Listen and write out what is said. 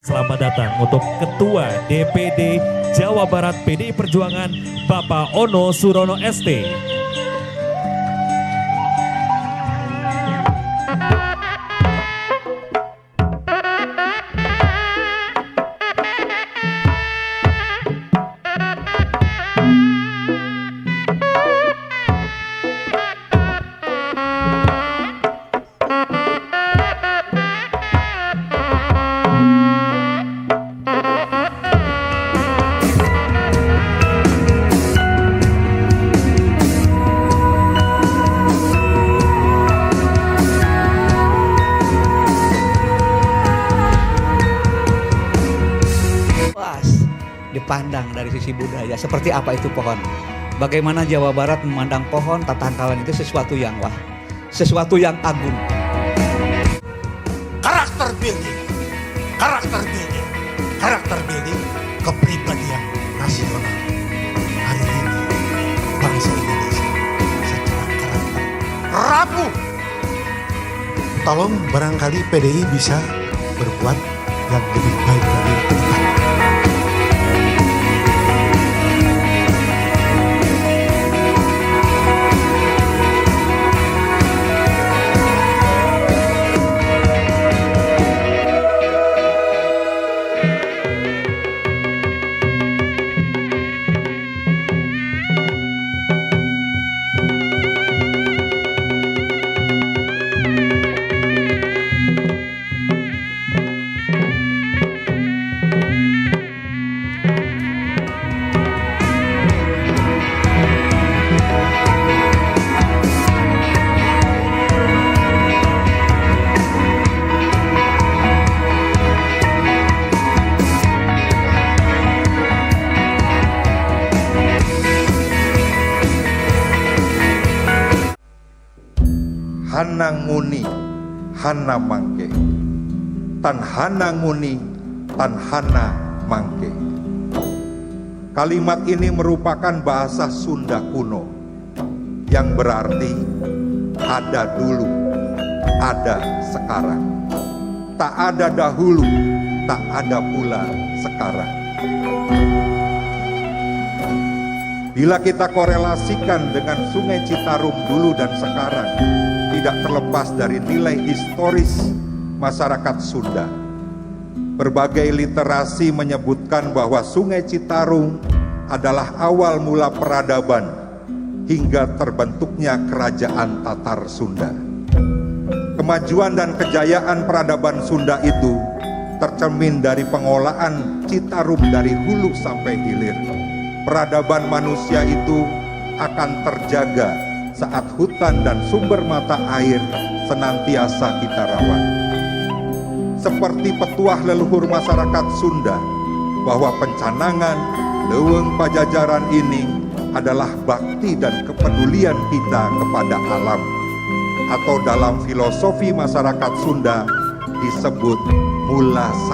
Selamat datang untuk Ketua DPD Jawa Barat PDI Perjuangan Bapak Ono Surono ST. Dipandang dari sisi budaya, seperti apa itu pohon, bagaimana Jawa Barat memandang pohon, tatangkalan itu sesuatu yang wah, sesuatu yang agung. Karakter building kepribadian nasional. Hari ini bangsa Indonesia secara karakter rapuh. Tolong barangkali PDI bisa berbuat yang lebih baik lagi ke depan. Hana nguni, hana mangke. Tan hana nguni, tan hana mangke. Kalimat ini merupakan bahasa Sunda kuno yang berarti ada dulu, ada sekarang. Tak ada dahulu, tak ada pula sekarang. Bila kita korelasikan dengan Sungai Citarum dulu dan sekarang, tidak terlepas dari nilai historis masyarakat Sunda. Berbagai literasi menyebutkan bahwa Sungai Citarum adalah awal mula peradaban hingga terbentuknya kerajaan Tatar Sunda. Kemajuan dan kejayaan peradaban Sunda itu tercermin dari pengolahan Citarum dari hulu sampai hilir. Peradaban manusia itu akan terjaga saat hutan dan sumber mata air senantiasa kita rawat. Seperti petuah leluhur masyarakat Sunda, bahwa pencanangan Leuweung Pajajaran ini adalah bakti dan kepedulian kita kepada alam, atau dalam filosofi masyarakat Sunda disebut mula